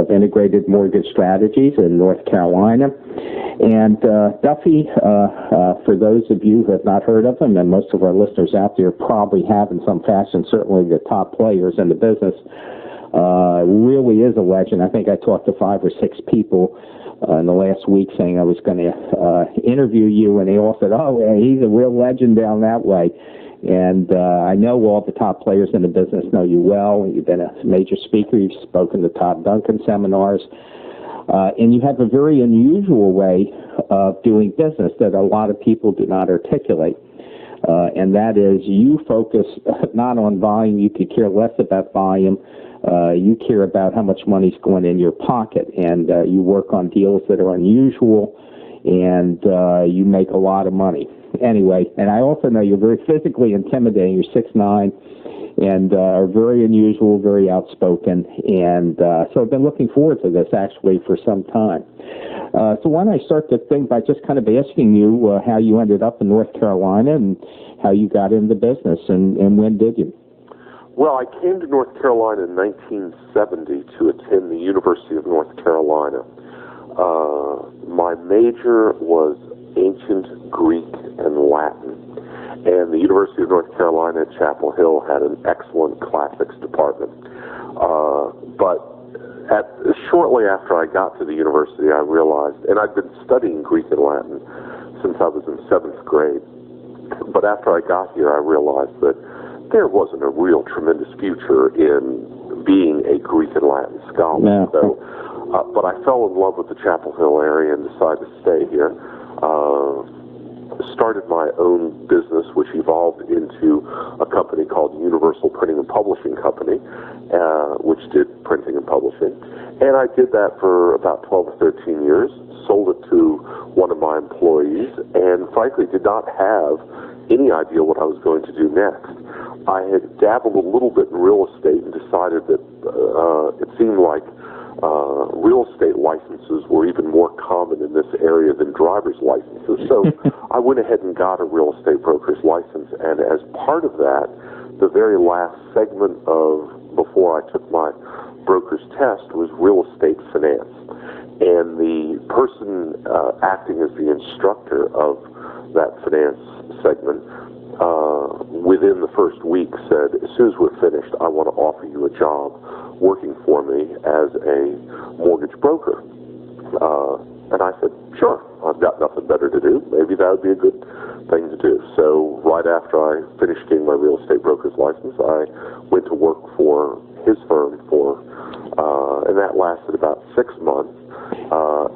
of integrated mortgage strategies in North Carolina. And Duffy, for those of you who have not heard of him, and most of our listeners out there probably have in some fashion, certainly the top players in the business, really is a legend. I think I talked to 5 or 6 people in the last week saying I was going to interview you, and they all said, oh, yeah, he's a real legend down that way. And I know all the top players in the business know you well. You've been a major speaker. You've spoken to Todd Duncan seminars. And you have a very unusual way of doing business that a lot of people do not articulate. And that is you focus not on volume. You could care less about volume. You care about how much money's going in your pocket. And you work on deals that are unusual, and you make a lot of money. Anyway, and I also know you're very physically intimidating. You're 6'9", and are very unusual, very outspoken. And so I've been looking forward to this, actually, for some time. So why don't I start the thing by just kind of asking you how you ended up in North Carolina and how you got into business, and when did you? Well, I came to North Carolina in 1970 to attend the University of North Carolina. My major was ancient Greek and Latin, and the University of North Carolina at Chapel Hill had an excellent classics department. But shortly after I got to the university, I realized, and I'd been studying Greek and Latin since I was in 7th grade, but after I got here, I realized that there wasn't a real tremendous future in being a Greek and Latin scholar. No. So, but I fell in love with the Chapel Hill area and decided to stay here. Started my own business, which evolved into a company called Universal Printing and Publishing Company, which did printing and publishing. And I did that for about 12 or 13 years, sold it to one of my employees, and frankly did not have any idea what I was going to do next. I had dabbled a little bit in real estate and decided that it seemed like real estate licenses were even more common in this area than driver's licenses. So I went ahead and got a real estate broker's license, and as part of that, the very last segment of before I took my broker's test was real estate finance. And the person acting as the instructor of that finance segment within the first week said, as soon as we're finished, I want to offer you a job working for me as a mortgage broker. And I said, sure, I've got nothing better to do. Maybe that would be a good thing to do. So right after I finished getting my real estate broker's license, I went to work for his firm and that lasted about 6 months.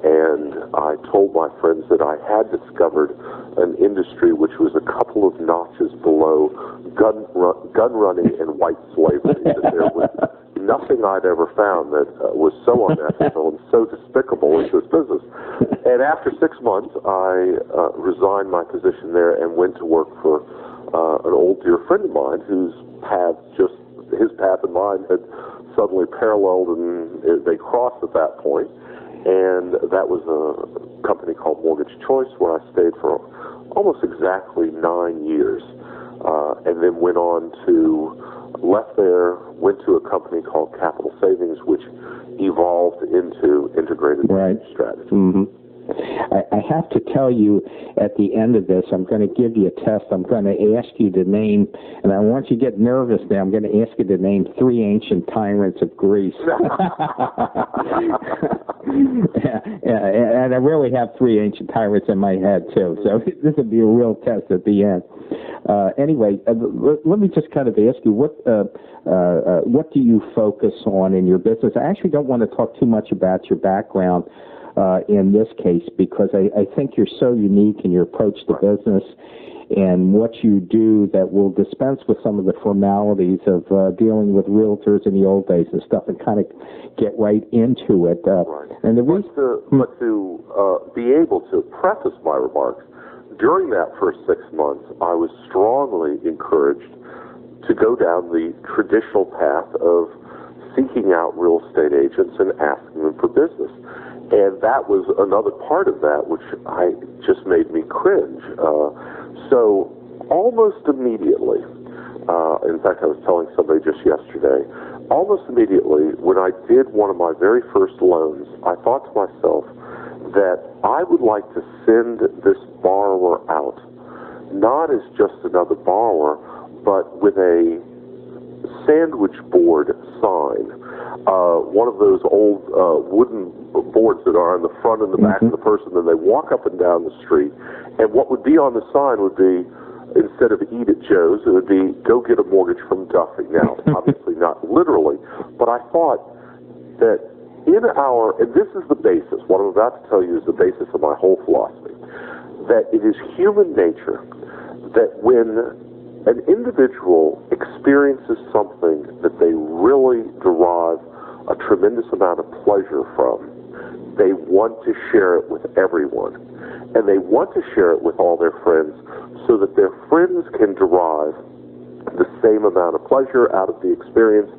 And I told my friends that I had discovered an industry which was a couple of notches below gun running and white slavery. That there was nothing I'd ever found that was so unethical and so despicable as this business. And after 6 months, I resigned my position there and went to work for an old dear friend of mine whose his path and mine had suddenly paralleled, and they crossed at that point. And that was a company called Mortgage Choice, where I stayed for almost exactly 9 years, and then left there, went to a company called Capital Savings, which evolved into integrated strategy. Mm-hmm. I have to tell you, at the end of this, I'm going to give you a test. I'm going to ask you to name, and I want you to get nervous now, I'm going to ask you to name 3 ancient tyrants of Greece. And I really have 3 ancient tyrants in my head, too, so this will be a real test at the end. Anyway, let me just kind of ask you, what do you focus on in your business? I actually don't want to talk too much about your background in this case, because I think you're so unique in your approach to business and what you do that will dispense with some of the formalities of dealing with realtors in the old days and stuff, and kind of get right into it. And the reason, but to be able to preface my remarks, during that first 6 months, I was strongly encouraged to go down the traditional path of seeking out real estate agents and asking them for business. And that was another part of that which just made me cringe. So almost immediately, in fact, I was telling somebody just yesterday, almost immediately, when I did one of my very first loans, I thought to myself that I would like to send this borrower out, not as just another borrower, but with a sandwich board sign, one of those old wooden boards that are on the front and the back of the person, and they walk up and down the street. And what would be on the sign would be, instead of Eat at Joe's, it would be, go get a mortgage from Duffy. Now, obviously not literally, but I thought that in our, and this is the basis, what I'm about to tell you is the basis of my whole philosophy, that it is human nature that when an individual experiences something that they really derive a tremendous amount of pleasure from, they want to share it with everyone. And they want to share it with all their friends so that their friends can derive the same amount of pleasure out of the experience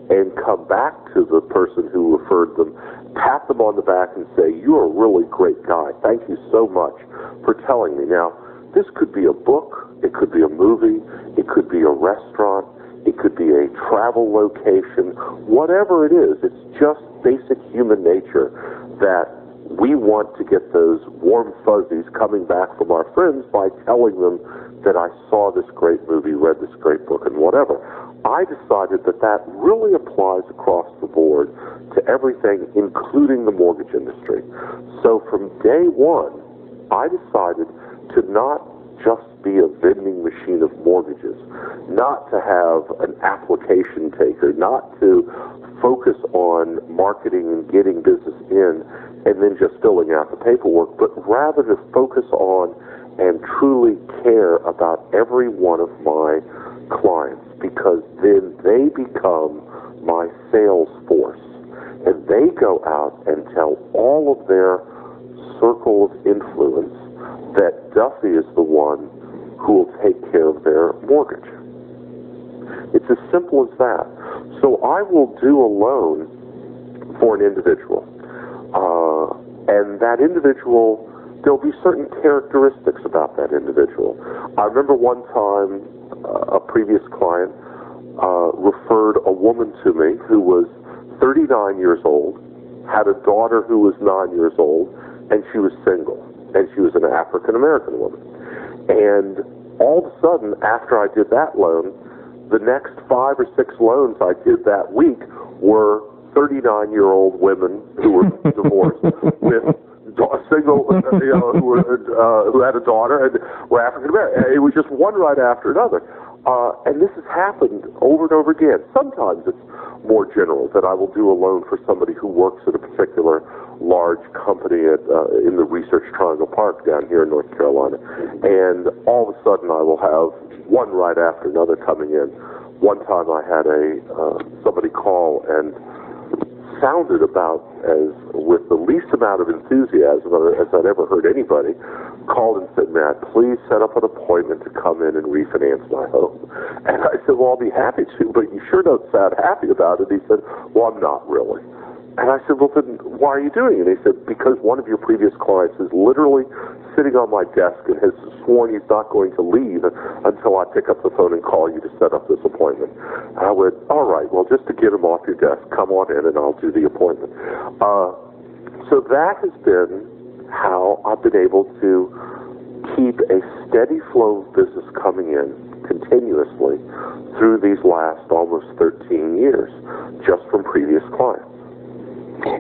and come back to the person who referred them, pat them on the back and say, "You're a really great guy. Thank you so much for telling me." Now, this could be a book, it could be a movie, it could be a restaurant, it could be a travel location, whatever it is. It's just basic human nature that we want to get those warm fuzzies coming back from our friends by telling them that I saw this great movie, read this great book, and whatever. I decided that that really applies across the board to everything, including the mortgage industry. So from day one, I decided to not just be a vending machine of mortgages, not to have an application taker, not to focus on marketing and getting business in and then just filling out the paperwork, but rather to focus on and truly care about every one of my clients, because then they become my sales force, and they go out and tell all of their circle of influence that Duffy is the one who will take care of their mortgage. It's as simple as that. So I will do a loan for an individual, and that individual, there'll be certain characteristics about that individual. I remember one time a previous client referred a woman to me who was 39 years old, had a daughter who was 9 years old, and she was single, and she was an African-American woman. And all of a sudden, after I did that loan, the next 5 or 6 loans I did that week were 39-year-old women who were divorced with single, who had a daughter and were African American. It was just one right after another. And this has happened over and over again. Sometimes it's more general, that I will do a loan for somebody who works at a particular large company in the Research Triangle Park down here in North Carolina. And all of a sudden I will have one right after another coming in. One time I had somebody call and sounded about as with the least amount of enthusiasm as I'd ever heard anybody, called and said, "Matt, please set up an appointment to come in and refinance my home." And I said, "Well, I'll be happy to, but you sure don't sound happy about it." He said, "Well, I'm not really." And I said, "Well, then why are you doing it?" And he said, "Because one of your previous clients is literally sitting on my desk and has sworn he's not going to leave until I pick up the phone and call you to set up this appointment." And I went, "All right, well, just to get him off your desk, come on in and I'll do the appointment." So that has been how I've been able to keep a steady flow of business coming in continuously through these last almost 13 years, just from previous clients.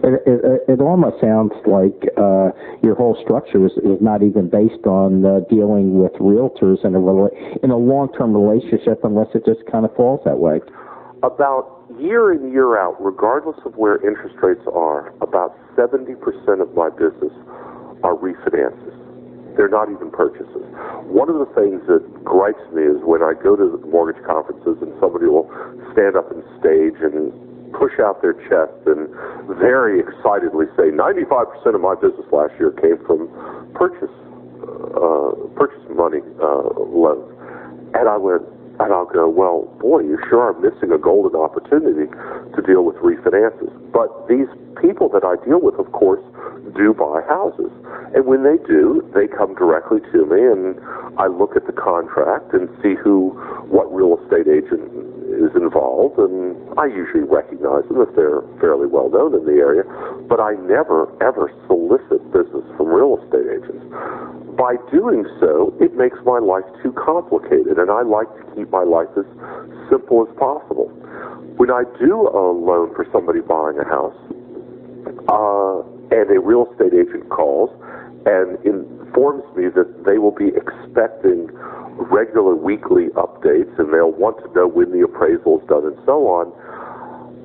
It almost sounds like your whole structure is not even based on dealing with realtors in a long-term relationship, unless it just kind of falls that way. About year in, year out, regardless of where interest rates are, about 70% of my business are refinances. They're not even purchases. One of the things that gripes me is when I go to the mortgage conferences and somebody will stand up on stage and push out their chest and very excitedly say, 95% of my business last year came from purchase money loans. And I'll go, "Well, boy, you sure are missing a golden opportunity to deal with refinances." But these people that I deal with, of course, do buy houses. And when they do, they come directly to me, and I look at the contract and see what real estate agent is involved, and I usually recognize them if they're fairly well known in the area, but I never, ever solicit business from real estate agents. By doing so, it makes my life too complicated, and I like to keep my life as simple as possible. When I do a loan for somebody buying a house, and a real estate agent calls and informs me that they will be expecting regular weekly updates and they'll want to know when the appraisal is done and so on,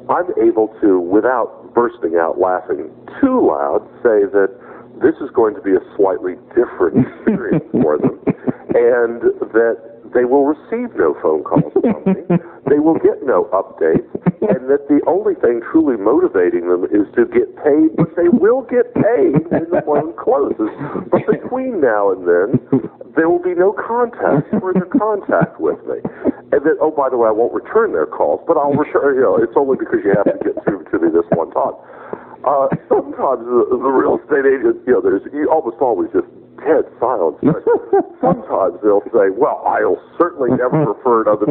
I'm able to, without bursting out laughing too loud, say that this is going to be a slightly different experience for them, and that they will receive no phone calls from me, they will get no updates, and that the only thing truly motivating them is to get paid, but they will get paid when the loan closes. But between now and then, there will be no further contact with me. And then, oh, by the way, I won't return their calls, but I'll return, it's only because you have to get through to me this one time. Sometimes the real estate agent, there's almost always just dead silence. Sometimes they'll say, well, I'll certainly never refer another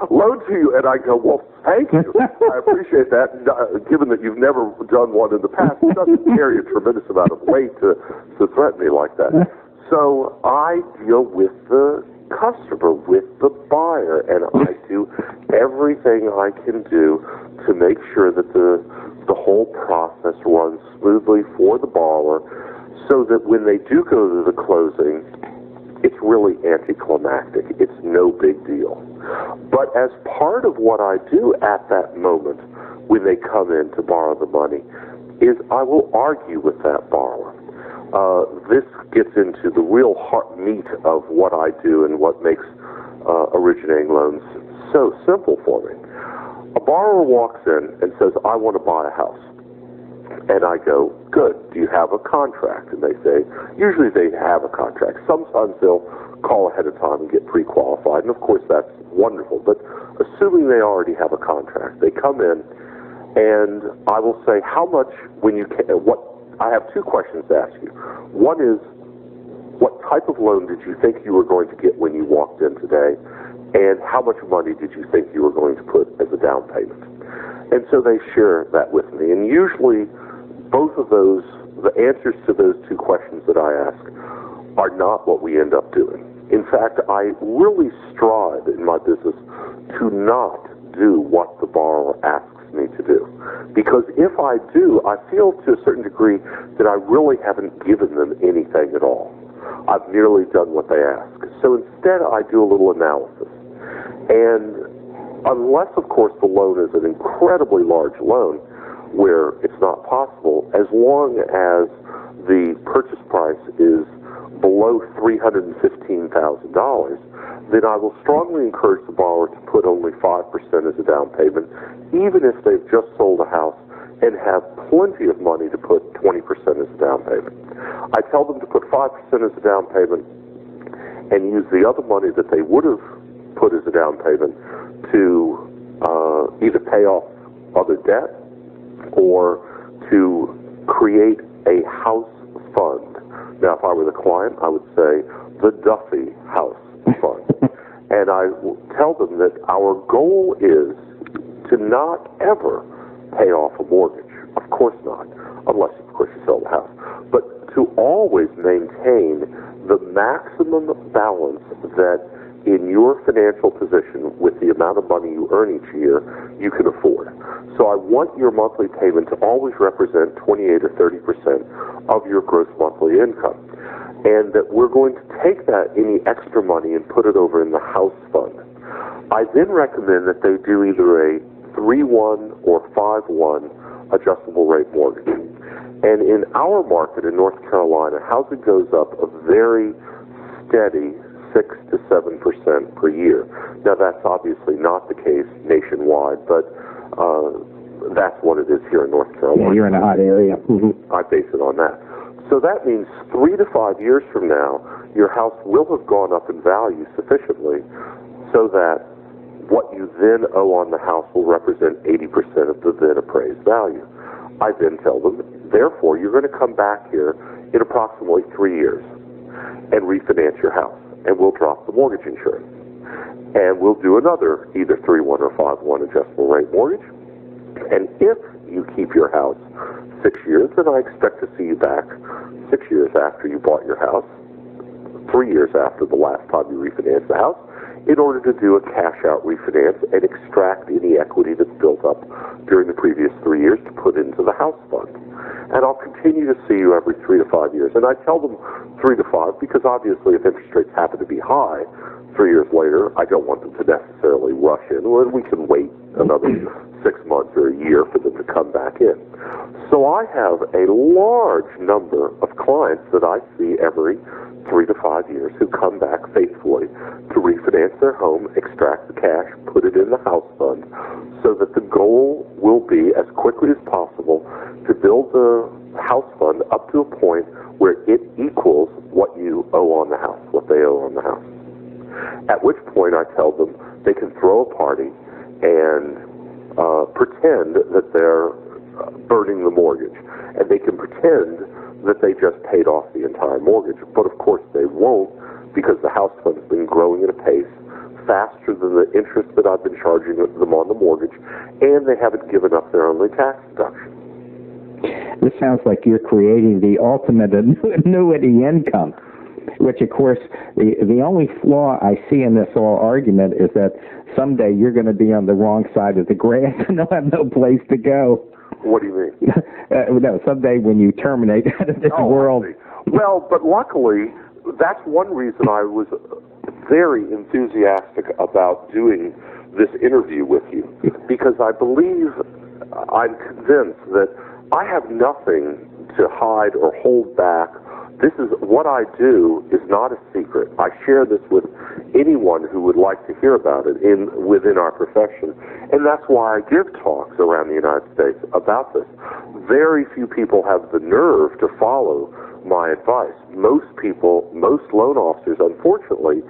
loan to you. And I go, well, thank you. I appreciate that. And, given that you've never done one in the past, it doesn't carry a tremendous amount of weight to threaten me like that. So I deal with the customer, with the buyer, and I do everything I can do to make sure that the whole process runs smoothly for the borrower, so that when they do go to the closing, it's really anticlimactic. It's no big deal. But as part of what I do at that moment, when they come in to borrow the money, is I will argue with that borrower. This gets into the real heart meat of what I do and what makes originating loans so simple for me. A borrower walks in and says, I want to buy a house. And I go, good, do you have a contract? And they say, usually they have a contract. Sometimes they'll call ahead of time and get pre-qualified, and of course that's wonderful. But assuming they already have a contract, they come in, and I will say, how much, I have two questions to ask you. One is, what type of loan did you think you were going to get when you walked in today? And how much money did you think you were going to put as a down payment? And so they share that with me. And usually, both of those, the answers to those two questions that I ask, are not what we end up doing. In fact, I really strive in my business to not do what the borrower asks me to do. Because if I do, I feel to a certain degree that I really haven't given them anything at all. I've nearly done what they ask. So instead, I do a little analysis. And unless, of course, the loan is an incredibly large loan where it's not possible, as long as the purchase price is below $315,000, then I will strongly encourage the borrower to put only 5% as a down payment, even if they've just sold a house and have plenty of money to put 20% as a down payment. I tell them to put 5% as a down payment and use the other money that they would have put as a down payment to either pay off other debt or to create a house fund. Now, if I were the client, I would say the Duffy House Fund. And I tell them that our goal is to not ever pay off a mortgage. Of course not, unless, of course, you sell the house. But to always maintain the maximum balance that in your financial position with the amount of money you earn each year, you can afford. So I want your monthly payment to always represent 28 or 30% of your gross monthly income. And that we're going to take that, any extra money, and put it over in the house fund. I then recommend that they do either a 3-1 or 5-1 adjustable rate mortgage. And in our market in North Carolina, housing goes up a very steady 6 to 7% per year. Now, that's obviously not the case nationwide, but that's what it is here in North Carolina. Yeah, you're in a hot area. Mm-hmm. I base it on that. So that means 3 to 5 years from now, your house will have gone up in value sufficiently so that what you then owe on the house will represent 80% of the then appraised value. I then tell them, therefore, you're going to come back here in approximately 3 years and refinance your house, and we'll drop the mortgage insurance. and we'll do another either 3-1 or 5-1 adjustable rate mortgage. And if you keep your house 6 years, then I expect to see you back 6 years after you bought your house, 3 years after the last time you refinanced the house, in order to do a cash-out refinance and extract any equity that's built up during the previous 3 years to put into the house fund. And I'll continue to see you every 3 to 5 years. And I tell them 3 to 5 because obviously if interest rates happen to be high 3 years later, I don't want them to necessarily rush in. Well, we can wait another 6 months or a year for them to come back in. So I have a large number of clients that I see every 3 to 5 years who come back faithfully to refinance their home, extract the cash, put it in the house fund, so that the goal will be as quickly as possible to build the house fund up to a point where it equals what you owe on the house, what they owe on the house. At which point I tell them they can throw a party and pretend that they're burning the mortgage, and they can pretend that they just paid off the entire mortgage. But of course they won't, because the house fund's been growing at a pace faster than the interest that I've been charging them on the mortgage, and they haven't given up their only tax deduction. This sounds like you're creating the ultimate annuity income, which of course the only flaw I see in this whole argument is that someday you're going to be on the wrong side of the grass and they'll have no place to go. What do you mean? No, someday when you terminate out of this world. Well, but luckily, that's one reason I was very enthusiastic about doing this interview with you, because I'm convinced that I have nothing to hide or hold back. This is what I do is not a secret. I share this with anyone who would like to hear about it within our profession. And that's why I give talks around the United States about this. Very few people have the nerve to follow my advice. Most loan officers, unfortunately,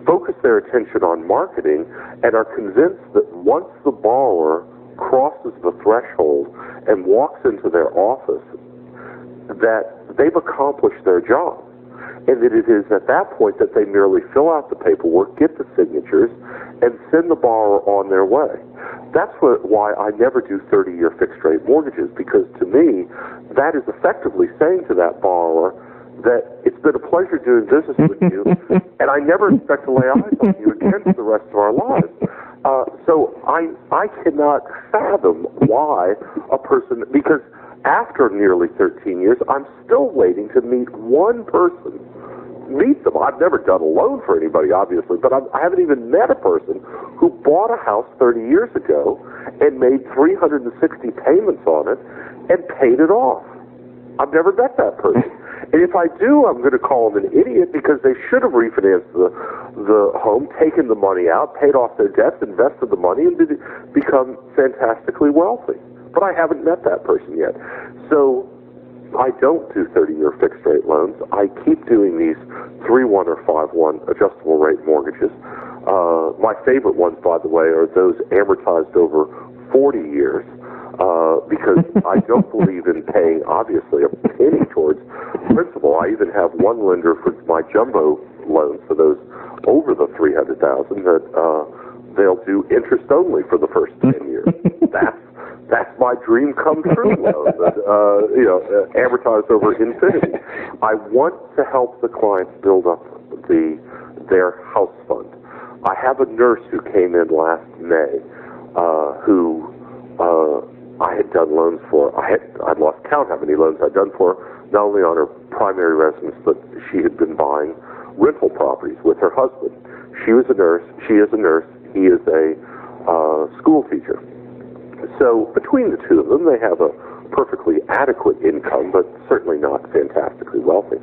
focus their attention on marketing and are convinced that once the borrower crosses the threshold and walks into their office, that they've accomplished their job, and that it is at that point that they merely fill out the paperwork, get the signatures, and send the borrower on their way. That's why I never do 30-year fixed-rate mortgages, because to me, that is effectively saying to that borrower that it's been a pleasure doing business with you, and I never expect to lay eyes on you again for the rest of our lives. So I cannot fathom why a person, because after nearly 13 years, I'm still waiting to meet one person. Meet them. I've never done a loan for anybody, obviously, but I haven't even met a person who bought a house 30 years ago and made 360 payments on it and paid it off. I've never met that person. And if I do, I'm going to call them an idiot, because they should have refinanced the home, taken the money out, paid off their debts, invested the money, and become fantastically wealthy. But I haven't met that person yet. So I don't do 30-year fixed-rate loans. I keep doing these 3-1 or 5-1 adjustable rate mortgages. My favorite ones, by the way, are those amortized over 40 years, because I don't believe in paying, obviously, a penny towards principal. I even have one lender for my jumbo loans, for those over the $300,000, that they'll do interest only for the first 10 years. That's my dream come true loan, amortized over infinity. I want to help the clients build up their house fund. I have a nurse who came in last May, who I had done loans for. I'd lost count how many loans I'd done for her, not only on her primary residence, but she had been buying rental properties with her husband. She was a nurse. She is a nurse. He is a school teacher. So between the two of them, they have a perfectly adequate income, but certainly not fantastically wealthy.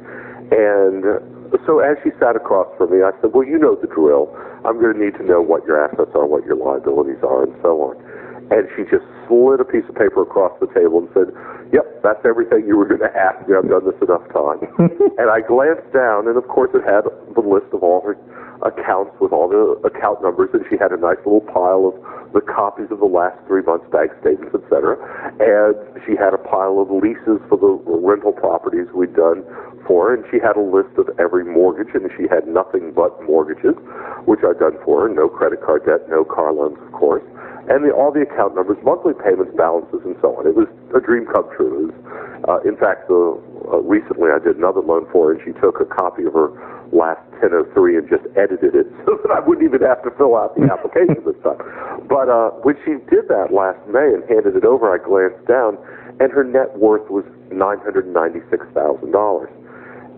And so as she sat across from me, I said, well, you know the drill. I'm going to need to know what your assets are, what your liabilities are, and so on. And she just slid a piece of paper across the table and said, yep, that's everything you were going to ask me. I've done this enough times. And I glanced down, and of course it had the list of all her accounts with all the account numbers, and she had a nice little pile of the copies of the last 3 months' bank statements, etc. And she had a pile of leases for the rental properties we'd done for her, and she had a list of every mortgage, and she had nothing but mortgages, which I'd done for her, no credit card debt, no car loans, of course, and all the account numbers, monthly payments, balances, and so on. It was a dream come true. In fact, recently I did another loan for her, and she took a copy of her last 1003 and just edited it so that I wouldn't even have to fill out the application this time. But when she did that last May and handed it over, I glanced down, and her net worth was $996,000.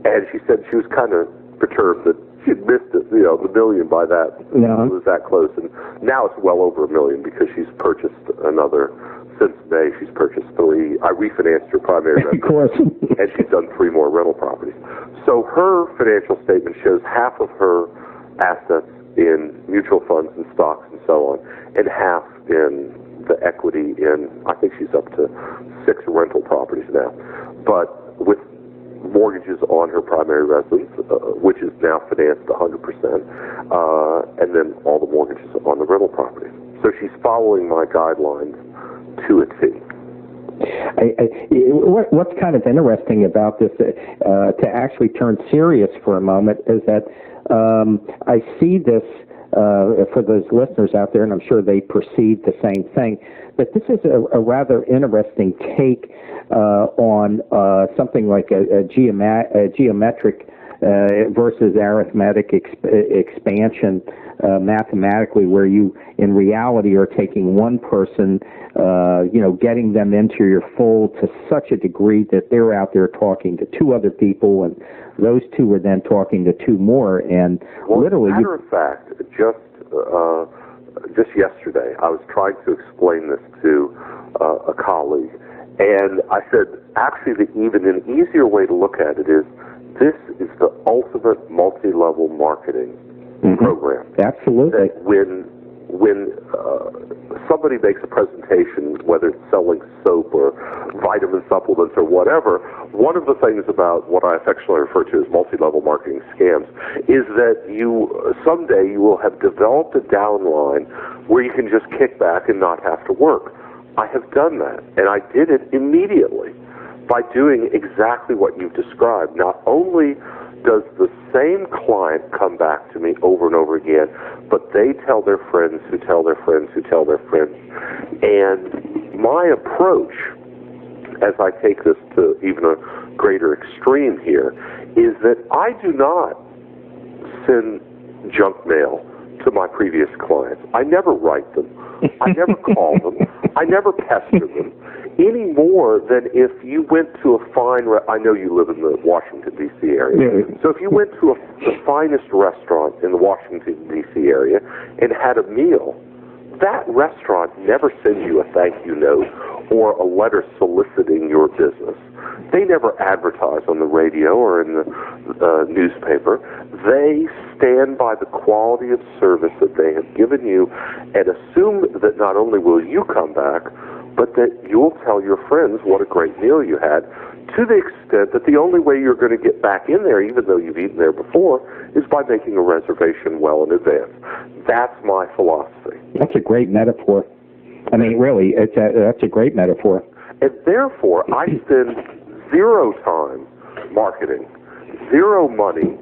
And she said she was kind of perturbed that she had missed it, the million by that. Yeah. It was that close. And now it's well over $1 million because she's purchased another. Since May, she's purchased 3. I refinanced her primary residence. Of course. And she's done 3 more rental properties. So her financial statement shows half of her assets in mutual funds and stocks and so on, and half in the equity in, I think she's up to 6 rental properties now. But with mortgages on her primary residence, which is now financed 100%, and then all the mortgages on the rental properties. So she's following my guidelines to a T. What's kind of interesting about this, to actually turn serious for a moment, is that I see this, for those listeners out there, and I'm sure they perceive the same thing, but this is a rather interesting take on something like a geometric versus arithmetic expansion mathematically, where you in reality are taking one person, getting them into your fold to such a degree that they're out there talking to 2 other people, and those 2 are then talking to 2 more, and literally. As a matter of fact, just yesterday, I was trying to explain this to a colleague, and I said, actually, even an easier way to look at it is, this is the ultimate multi-level marketing program. Absolutely. That when somebody makes a presentation, whether it's selling soap or vitamin supplements or whatever, one of the things about what I affectionately refer to as multi-level marketing scams is that someday you will have developed a downline where you can just kick back and not have to work. I have done that, and I did it immediately by doing exactly what you've described. Not only does the same client come back to me over and over again, but they tell their friends who tell their friends who tell their friends. And my approach, as I take this to even a greater extreme here, is that I do not send junk mail to my previous clients. I never write them. I never call them. I never pester them. Any more than if you went to a fine, I know you live in the Washington, D.C. area. Yeah. So if you went to the finest restaurant in the Washington, D.C. area and had a meal, that restaurant never sends you a thank you note or a letter soliciting your business. They never advertise on the radio or in the newspaper. They stand by the quality of service that they have given you and assume that not only will you come back, but that you'll tell your friends what a great meal you had, to the extent that the only way you're going to get back in there, even though you've eaten there before, is by making a reservation well in advance. That's my philosophy. That's a great metaphor. I mean, really, that's a great metaphor. And therefore, I spend 0 time marketing, 0 money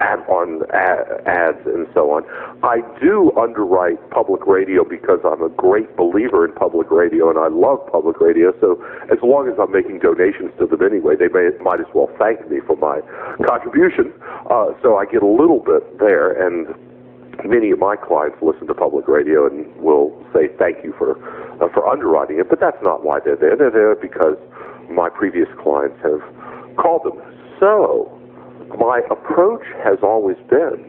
on ads and so on. I do underwrite public radio because I'm a great believer in public radio, and I love public radio, so as long as I'm making donations to them anyway, they might as well thank me for my contribution. So I get a little bit there, and many of my clients listen to public radio and will say thank you for underwriting it, but that's not why they're there. They're there because my previous clients have called them. So my approach has always been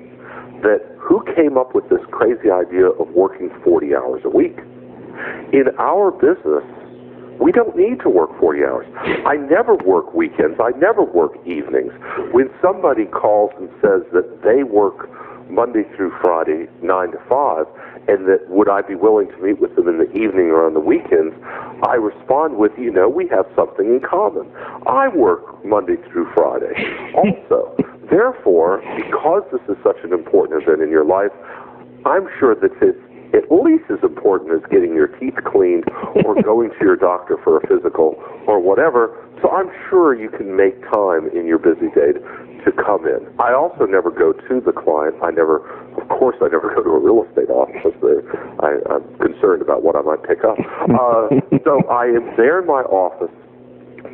that who came up with this crazy idea of working 40 hours a week? In our business, we don't need to work 40 hours. I never work weekends. I never work evenings. When somebody calls and says that they work Monday through Friday, 9 to 5, and that would I be willing to meet with them in the evening or on the weekends, I respond with, we have something in common. I work Monday through Friday also. Therefore, because this is such an important event in your life, I'm sure that it's at least as important as getting your teeth cleaned or going to your doctor for a physical or whatever. So I'm sure you can make time in your busy day to come in. I also never go to the client. Of course, I never go to a real estate office. I'm concerned about what I might pick up. So I am there in my office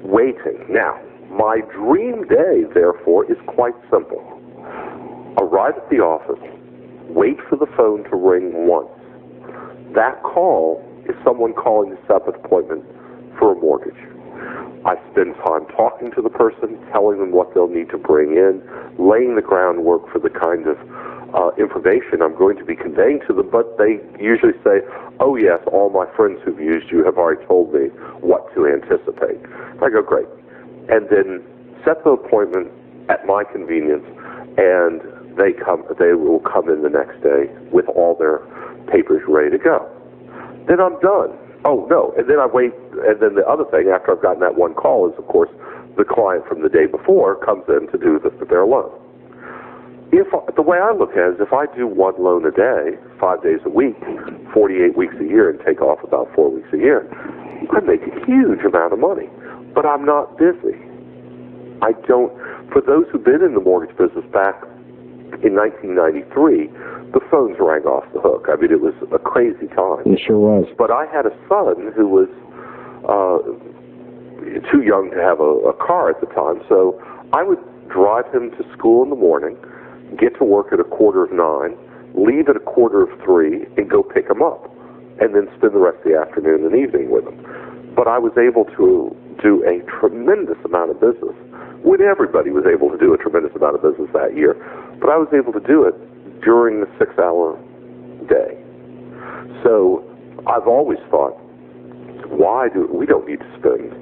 waiting. Now, my dream day, therefore, is quite simple. Arrive at the office, wait for the phone to ring once. That call is someone calling to set up an appointment for a mortgage. I spend time talking to the person, telling them what they'll need to bring in, laying the groundwork for the kind of information I'm going to be conveying to them, but they usually say, oh yes, all my friends who've used you have already told me what to anticipate. I go, great. And then set the appointment at my convenience, and they will come in the next day with all their papers ready to go. Then I'm done. Oh, no. And then I wait. And then the other thing, after I've gotten that one call, is, of course, the client from the day before comes in to do their loan. The way I look at it is if I do one loan a day, 5 days a week, 48 weeks a year, and take off about 4 weeks a year, I make a huge amount of money. But I'm not busy. For those who've been in the mortgage business back in 1993, the phones rang off the hook. I mean, it was a crazy time. It sure was. But I had a son who was too young to have a car at the time, so I would drive him to school in the morning, get to work at 9:15, leave at 3:15, and go pick him up, and then spend the rest of the afternoon and evening with him. But I was able to do a tremendous amount of business, when everybody was able to do a tremendous amount of business that year. But I was able to do it during the 6-hour day. So I've always thought, we don't need to spend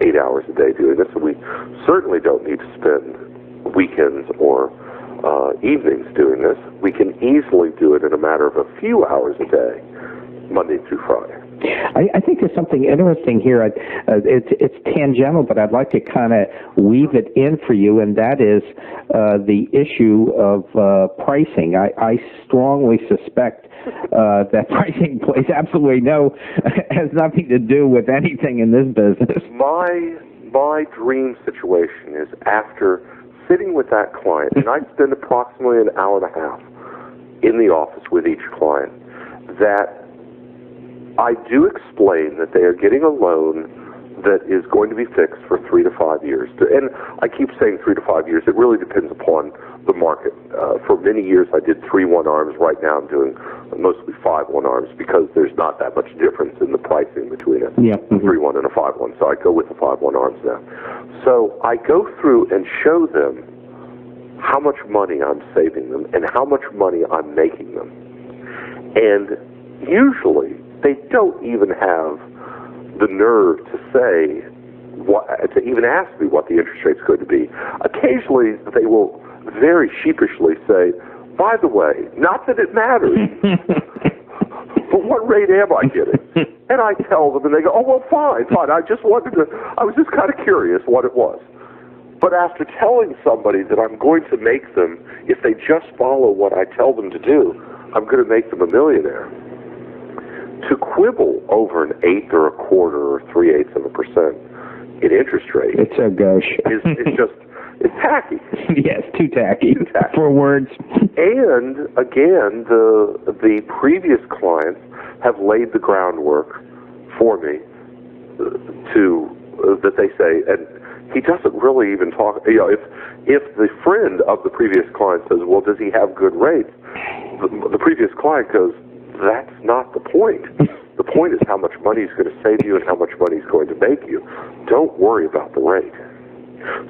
8 hours a day doing this, and we certainly don't need to spend weekends or evenings doing this. We can easily do it in a matter of a few hours a day, Monday through Friday. I think there's something interesting here. It's tangential, but I'd like to kind of weave it in for you, and that is the issue of pricing. I strongly suspect that pricing plays has nothing to do with anything in this business. My dream situation is after sitting with that client, and I spend approximately an hour and a half in the office with each client, that I do explain that they are getting a loan that is going to be fixed for 3 to 5 years. And I keep saying 3 to 5 years. It really depends upon the market. For many years, I did 3 1-arms. Right now, I'm doing mostly 5 1-arms because there's not that much difference in the pricing between a 3-1 and a 5-1. So I go with the 5 1-arms now. So I go through and show them how much money I'm saving them and how much money I'm making them. And usually, they don't even have the nerve to say, to even ask me what the interest rate's going to be. Occasionally, they will very sheepishly say, by the way, not that it matters, but what rate am I getting? And I tell them, and they go, oh, well, fine. I was just kind of curious what it was. But after telling somebody that I'm going to make them, if they just follow what I tell them to do, I'm going to make them a millionaire. To quibble over an 1/8 or 1/4 or 3/8% in interest rate, it's so gauche. It's tacky. Yes, too tacky. Too tacky. For words. And again, the previous clients have laid the groundwork for me that they say, and he doesn't really even talk. You know, if the friend of the previous client says, well, does he have good rates? The previous client goes, that's not the point. The point is how much money he's going to save you and how much money he's going to make you. Don't worry about the rate.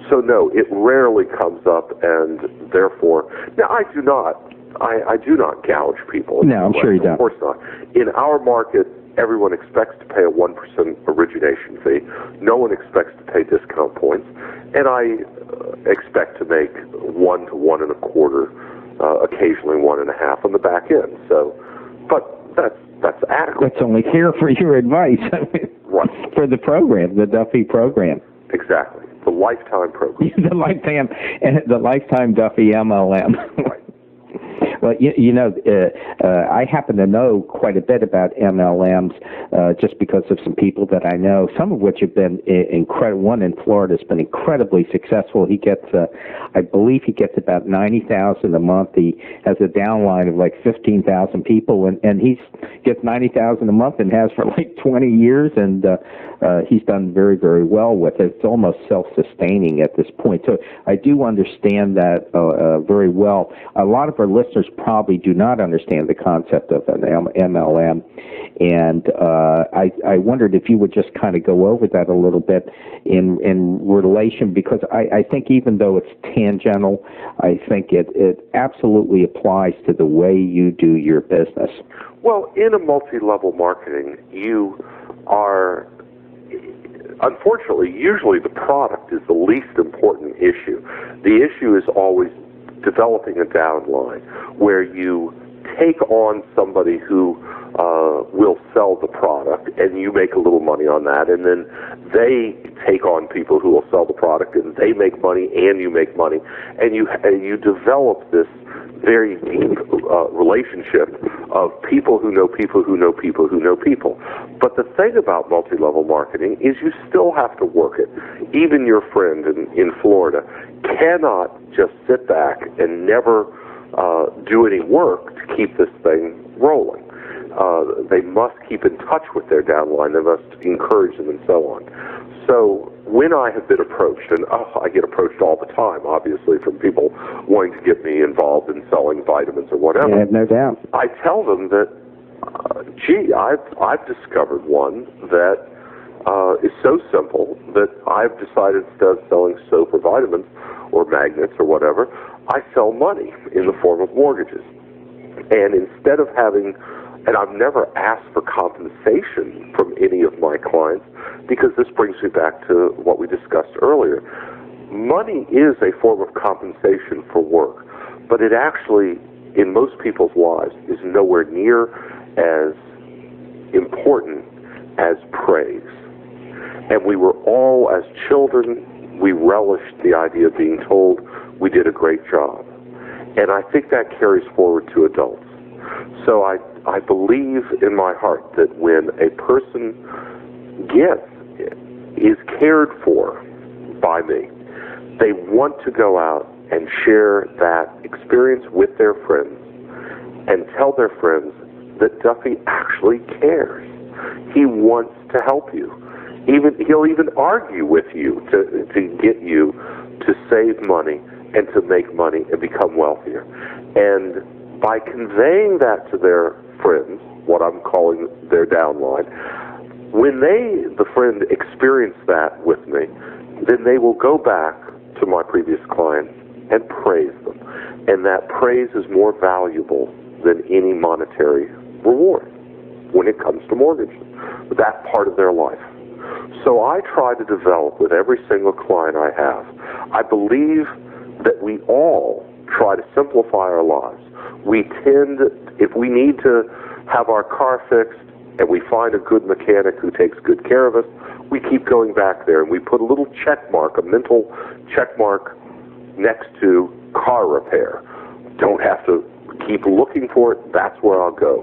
So no, it rarely comes up, and therefore, now I do not gouge people. No, I'm sure you don't. Of course not. In our market, everyone expects to pay a 1% origination fee. No one expects to pay discount points, and I expect to make 1 to 1 1/4, occasionally 1 1/2 on the back end. So. But that's adequate. That's only fair for your advice. Right. For the program, the Duffy program. Exactly. The lifetime program. the lifetime Duffy MLM. Right. Well, I happen to know quite a bit about MLMs just because of some people that I know, some of which have been incredible. One in Florida has been incredibly successful. He gets, I believe he gets about $90,000 a month. He has a downline of like 15,000 people, and he gets $90,000 a month and has for like 20 years, and he's done very, very well with it. It's almost self-sustaining at this point. So I do understand that very well. A lot of our listeners probably do not understand the concept of an MLM, and I wondered if you would just kind of go over that a little bit in relation, because I think even though it's tangential, I think it absolutely applies to the way you do your business. Well, in a multi-level marketing, you are, unfortunately, usually the product is the least important issue. The issue is always developing a downline where you take on somebody who will sell the product, and you make a little money on that, and then they take on people who will sell the product, and they make money, and you make money, and you develop this very deep relationship of people who know people who know people who know people. But the thing about multi-level marketing is you still have to work it. Even your friend in Florida cannot just sit back and never do any work to keep this thing rolling. They must keep in touch with their downline. They must encourage them and so on. So when I have been approached, and I get approached all the time, obviously, from people wanting to get me involved in selling vitamins or whatever. I have no doubt. I tell them that, I've discovered one that is so simple that I've decided instead of selling soap or vitamins or magnets or whatever, I sell money in the form of mortgages. And instead of having, and I've never asked for compensation from any of my clients, because this brings me back to what we discussed earlier. Money is a form of compensation for work, but it actually, in most people's lives, is nowhere near as important as praise. And we were all, as children, we relished the idea of being told we did a great job. And I think that carries forward to adults. So I believe in my heart that when a person is cared for by me, they want to go out and share that experience with their friends and tell their friends that Duffy actually cares. He wants to help you. He'll even argue with you to get you to save money and to make money and become wealthier. And by conveying that to their friends, what I'm calling their downline, when the friend experience that with me, then they will go back to my previous clients and praise them. And that praise is more valuable than any monetary reward when it comes to mortgage, that part of their life. So I try to develop with every single client I have. I believe that we all try to simplify our lives. We tend, if we need to have our car fixed and we find a good mechanic who takes good care of us, we keep going back there and we put a little check mark, a mental check mark next to car repair. Don't have to keep looking for it. That's where I'll go.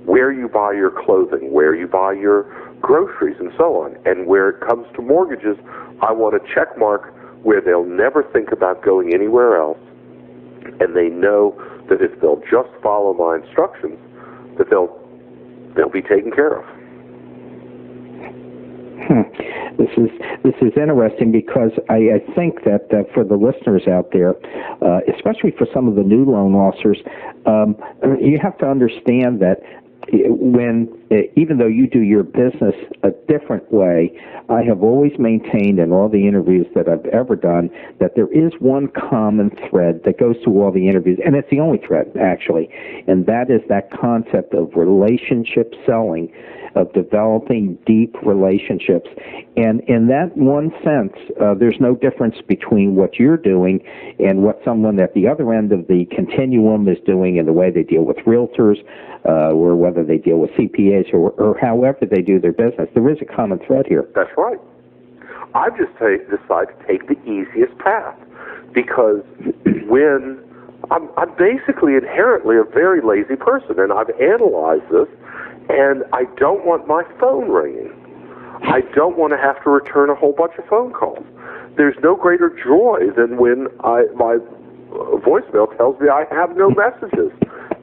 Where you buy your clothing, where you buy your groceries and so on. And where it comes to mortgages, I want a check mark where they'll never think about going anywhere else, and they know that if they'll just follow my instructions, that they'll be taken care of. This is interesting because I think that for the listeners out there, especially for some of the new loan officers, you have to understand that even though you do your business a different way, I have always maintained in all the interviews that I've ever done that there is one common thread that goes through all the interviews, and it's the only thread, actually, and that is that concept of relationship selling, of developing deep relationships. And in that one sense, there's no difference between what you're doing and what someone at the other end of the continuum is doing in the way they deal with realtors, or whether they deal with CPAs, or however they do their business. There is a common thread here. That's right. I've just decided to take the easiest path, because when I'm basically inherently a very lazy person, and I've analyzed this, and I don't want my phone ringing. I don't want to have to return a whole bunch of phone calls. There's no greater joy than when my voicemail tells me I have no messages.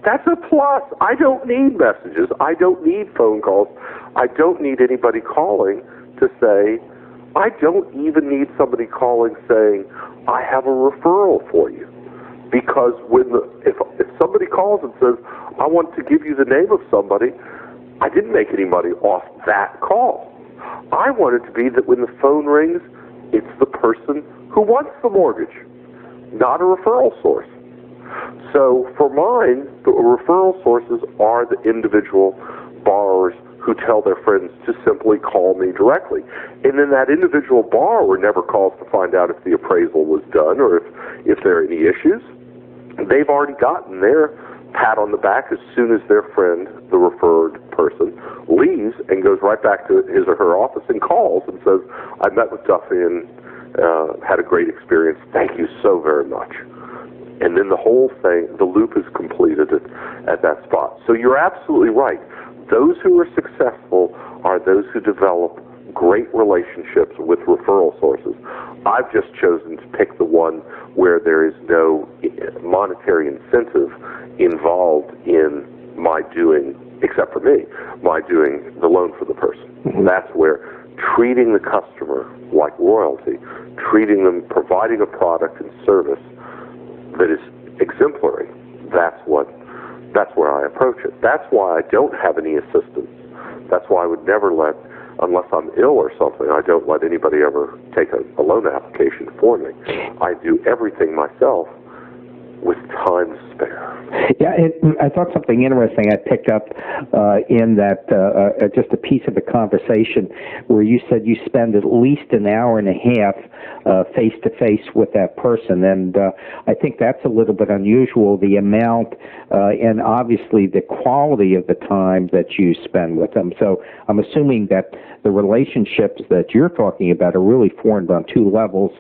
That's a plus. I don't need messages. I don't need phone calls. I don't need anybody calling to say, I don't even need somebody calling saying, I have a referral for you. Because if somebody calls and says, I want to give you the name of somebody, I didn't make any money off that call. I want it to be that when the phone rings, it's the person who wants the mortgage, not a referral source. So for mine, the referral sources are the individual borrowers who tell their friends to simply call me directly. And then that individual borrower never calls to find out if the appraisal was done or if there are any issues. They've already gotten their pat on the back as soon as their friend, the referred person, leaves and goes right back to his or her office and calls and says, I met with Duffy and had a great experience. Thank you so very much. And then the whole thing, the loop is completed at that spot. So you're absolutely right. Those who are successful are those who develop great relationships with referral sources. I've just chosen to pick the one where there is no monetary incentive involved in my doing, except for me, my doing the loan for the person. And that's where treating the customer like royalty, treating them, providing a product and service that is exemplary, that's where I approach it. That's why I don't have any assistance. That's why I would never let, unless I'm ill or something, I don't let anybody ever take a loan application for me. I do everything myself with time to spare. Yeah, I thought something interesting I picked up in that, just a piece of the conversation where you said you spend at least an hour and a half face-to-face with that person, and I think that's a little bit unusual, the amount and obviously the quality of the time that you spend with them. So I'm assuming that the relationships that you're talking about are really formed on two levels.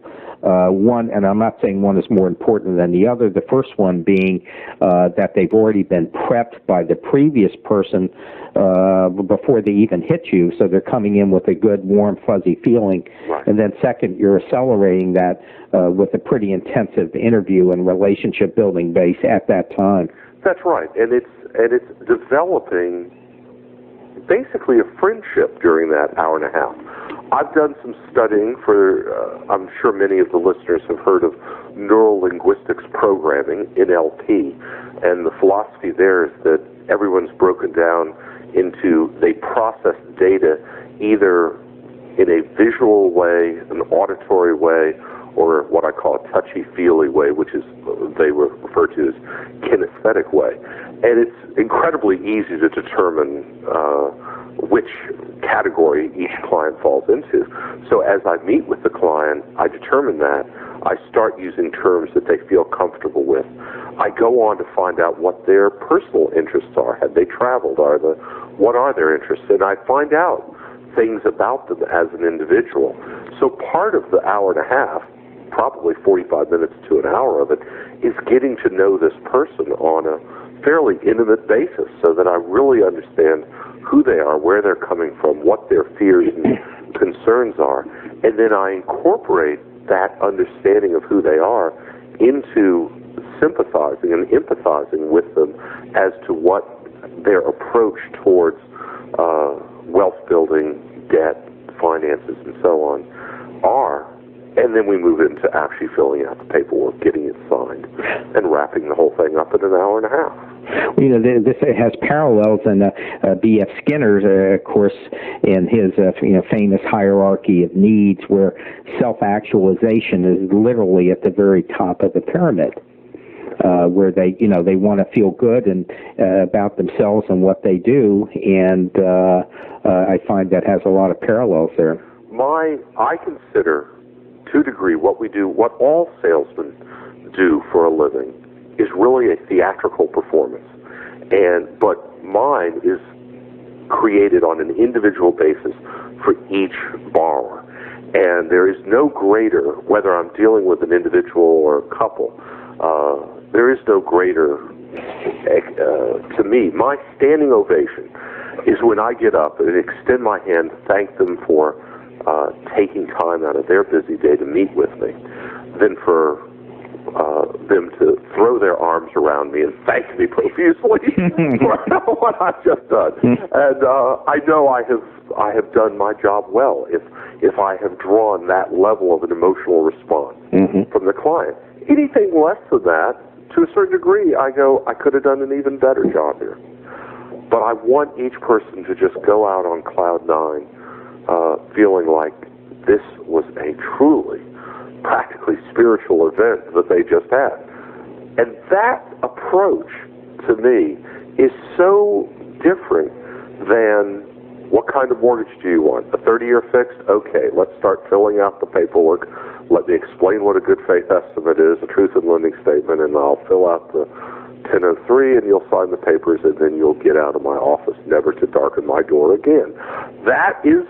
One, and I'm not saying one is more important than the other, the first one being that they've already been prepped by the previous person before they even hit you, so they're coming in with a good, warm, fuzzy feeling. Right. And then second, you're accelerating that with a pretty intensive interview and relationship building base at that time. That's right, and it's developing basically a friendship during that hour and a half. I've done some studying for, I'm sure many of the listeners have heard of neuro-linguistics programming, NLP, and the philosophy there is that everyone's broken down into, they process data either in a visual way, an auditory way, or what I call a touchy-feely way, which is they refer to as kinesthetic way. And it's incredibly easy to determine which category each client falls into. So as I meet with the client, I determine that. I start using terms that they feel comfortable with. I go on to find out what their personal interests are. Have they traveled? What are their interests? And I find out things about them as an individual. So part of the hour and a half, probably 45 minutes to an hour of it, is getting to know this person on a fairly intimate basis so that I really understand who they are, where they're coming from, what their fears and concerns are, and then I incorporate that understanding of who they are into sympathizing and empathizing with them as to what their approach towards wealth building, debt, finances, and so on are. And then we move into actually filling out the paperwork, getting it signed, and wrapping the whole thing up in an hour and a half. Well, you know, this has parallels in B.F. Skinner, of course, in his famous hierarchy of needs, where self-actualization is literally at the very top of the pyramid, where they want to feel good and about themselves and what they do, and I find that has a lot of parallels there. I consider, to a degree, what we do, what all salesmen do for a living, is really a theatrical performance, but mine is created on an individual basis for each borrower. And there is no greater, whether I'm dealing with an individual or a couple, there is no greater, to me, my standing ovation is when I get up and extend my hand to thank them for taking time out of their busy day to meet with me, than for them to throw their arms around me and thank me profusely for what I've just done. And I know I have done my job well if I have drawn that level of an emotional response from the client. Anything less than that, to a certain degree, I go, I could have done an even better job here. But I want each person to just go out on cloud nine, feeling like this was a truly, practically spiritual event that they just had. And that approach, to me, is so different than what kind of mortgage do you want? A 30-year fixed? Okay, let's start filling out the paperwork. Let me explain what a good faith estimate is, a truth in lending statement, and I'll fill out the 1003, and you'll sign the papers, and then you'll get out of my office, never to darken my door again. That is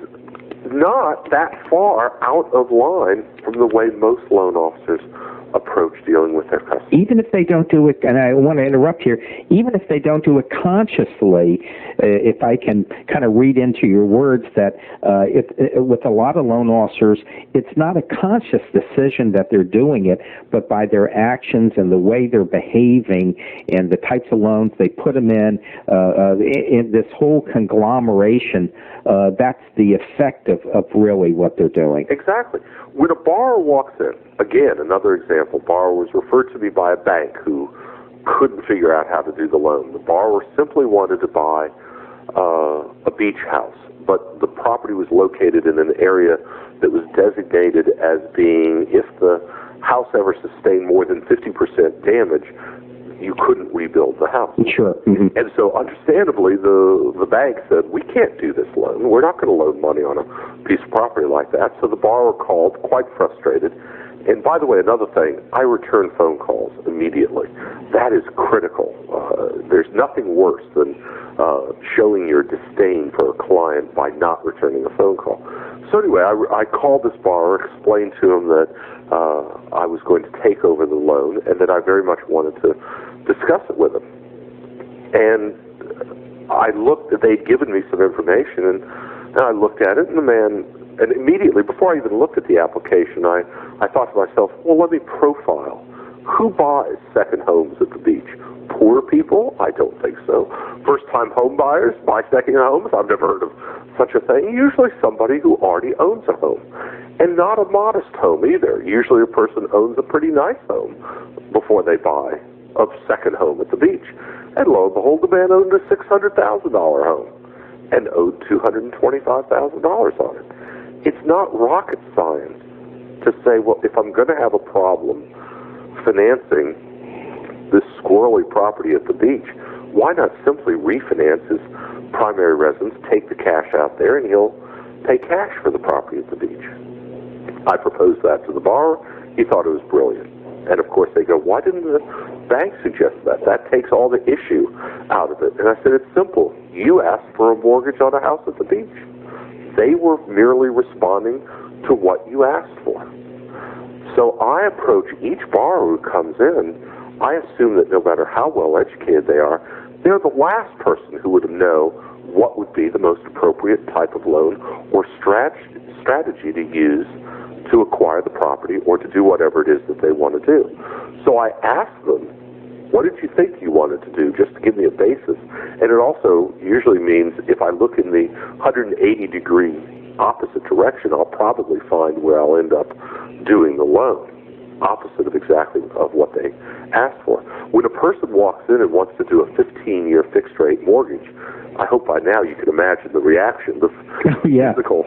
not that far out of line from the way most loan officers approach dealing with their customers. Even if they don't do it, and I want to interrupt here, even if they don't do it consciously, if I can kind of read into your words that with a lot of loan officers, it's not a conscious decision that they're doing it, but by their actions and the way they're behaving and the types of loans they put them in this whole conglomeration, that's the effect of really what they're doing. Exactly. When a borrower walks in, again, another example, borrower was referred to me by a bank who couldn't figure out how to do the loan. The borrower simply wanted to buy a beach house, but the property was located in an area that was designated as being, if the house ever sustained more than 50% damage, you couldn't rebuild the house. Sure. And so, understandably, the bank said, we can't do this loan. We're not going to loan money on a piece of property like that. So the borrower called, quite frustrated. And by the way, another thing, I return phone calls immediately. That is critical. There's nothing worse than showing your disdain for a client by not returning a phone call. So anyway, I called this borrower, explained to him that I was going to take over the loan and that I very much wanted to discuss it with him. And I looked, they'd given me some information, and I looked at it, and the man, and immediately, before I even looked at the application, I thought to myself, well, let me profile. Who buys second homes at the beach? Poor people? I don't think so. First-time home buyers buy second homes? I've never heard of such a thing. Usually somebody who already owns a home. And not a modest home either. Usually a person owns a pretty nice home before they buy a second home at the beach. And lo and behold, the man owned a $600,000 home and owed $225,000 on it. It's not rocket science to say, well, if I'm going to have a problem financing this squirrely property at the beach, why not simply refinance his primary residence, take the cash out there, and he'll pay cash for the property at the beach. I proposed that to the borrower. He thought it was brilliant. And of course they go, why didn't the bank suggest that? That takes all the issue out of it. And I said, it's simple. You asked for a mortgage on a house at the beach. They were merely responding to what you asked for. So I approach each borrower who comes in, I assume that no matter how well educated they are, they're the last person who would know what would be the most appropriate type of loan or strategy to use to acquire the property or to do whatever it is that they want to do. So I asked them, what did you think you wanted to do, just to give me a basis? And it also usually means if I look in the 180-degree opposite direction, I'll probably find where I'll end up doing the loan, opposite of exactly of what they asked for. When a person walks in and wants to do a 15-year fixed-rate mortgage, I hope by now you can imagine the reaction, the physical.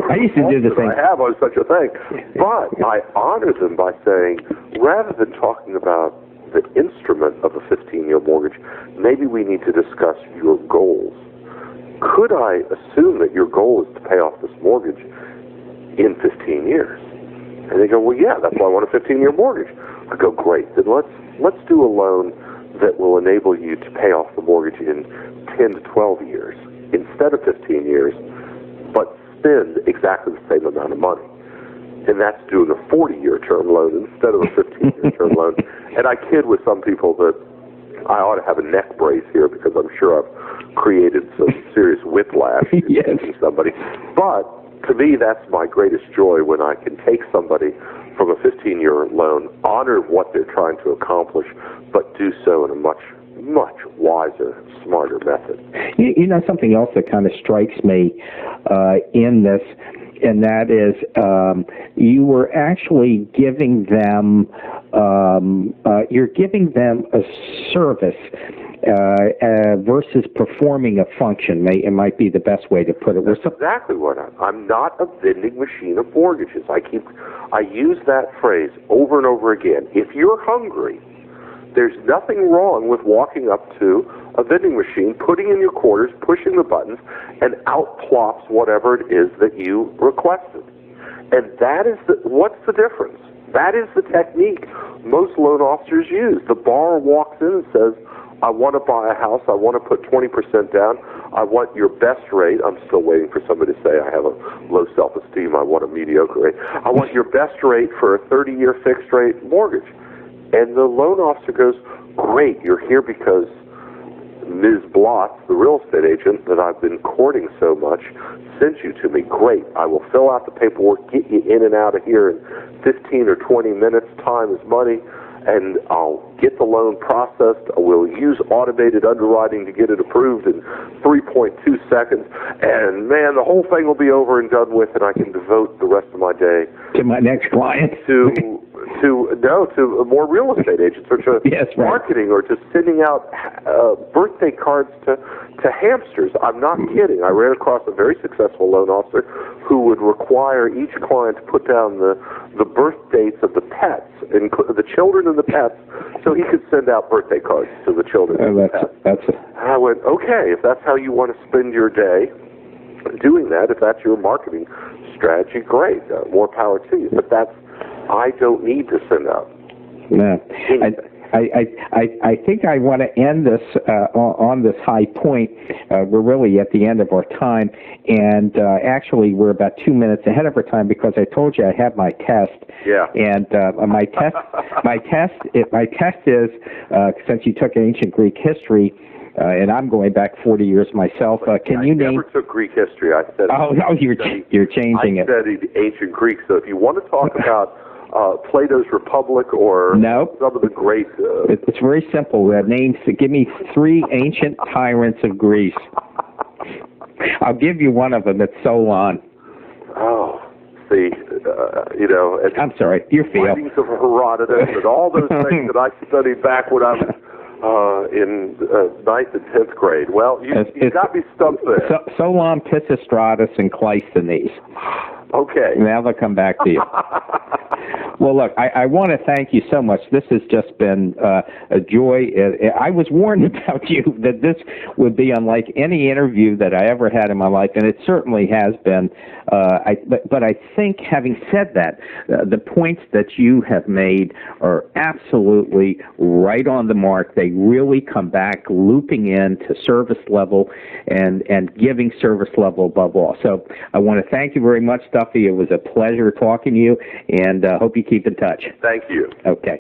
I used to do the same. I have on such a thing. But I honor them by saying, rather than talking about the instrument of a 15-year mortgage, maybe we need to discuss your goals. Could I assume that your goal is to pay off this mortgage in 15 years? And they go, well, yeah, that's why I want a 15-year mortgage. I go, great. Then let's do a loan that will enable you to pay off the mortgage in 10 to 12 years instead of 15 years, but spend exactly the same amount of money. And that's doing a 40-year term loan instead of a 15-year term loan. And I kid with some people that I ought to have a neck brace here because I'm sure I've created some serious whiplash yes. in somebody. But to me, that's my greatest joy when I can take somebody from a 15-year loan, honor what they're trying to accomplish, but do so in a much, much wiser, smarter method. You know, something else that kind of strikes me in this, and that is you were actually giving them, you're giving them a service versus performing a function. It might be the best way to put it. That's exactly what I'm not a vending machine of mortgages. I use that phrase over and over again. If you're hungry, there's nothing wrong with walking up to a vending machine, putting in your quarters, pushing the buttons, and out plops whatever it is that you requested. And that is what's the difference? That is the technique most loan officers use. The borrower walks in and says, I want to buy a house, I want to put 20% down, I want your best rate. I'm still waiting for somebody to say I have a low self-esteem, I want a mediocre rate. I want your best rate for a 30-year fixed rate mortgage. And the loan officer goes, great, you're here because Ms. Blotz, the real estate agent that I've been courting so much, sent you to me. Great. I will fill out the paperwork, get you in and out of here in 15 or 20 minutes. Time is money. And I'll get the loan processed. We'll use automated underwriting to get it approved in 3.2 seconds. And, man, the whole thing will be over and done with, and I can devote the rest of my day to my next client. to more real estate agents or to yes, right. marketing or to sending out birthday cards to hamsters. I'm not kidding. I ran across a very successful loan officer who would require each client to put down the birth dates of the pets, and the children and the pets, so he could send out birthday cards to the children and the pets. And I went, okay, if that's how you want to spend your day doing that, if that's your marketing strategy, great. More power to you. But I don't need to send out. No. I think I want to end this on this high point. We're really at the end of our time, and actually we're about 2 minutes ahead of our time because I told you I had my test. Yeah. And my test is since you took ancient Greek history. And I'm going back 40 years myself. Can you name? I never took Greek history. I said. You're changing it. I studied ancient Greek. So if you want to talk about Plato's Republic or some of the great, it's very simple. Names. Give me 3 ancient tyrants of Greece. I'll give you one of them. It's Solon. Oh. See, and I'm sorry. Your field. Writings of Herodotus and all those things that I studied back when I was in 9th and 10th grade. Well, you got me stumped there. Solon, Pisistratus, and Cleisthenes. Okay. Now they'll come back to you. Well, look, I want to thank you so much. This has just been a joy. I was warned about you that this would be unlike any interview that I ever had in my life, and it certainly has been. But I think, having said that, the points that you have made are absolutely right on the mark. They really come back looping in to service level and giving service level above all. So I want to thank you very much, Duffy. It was a pleasure talking to you, and hope you keep in touch. Thank you. Okay.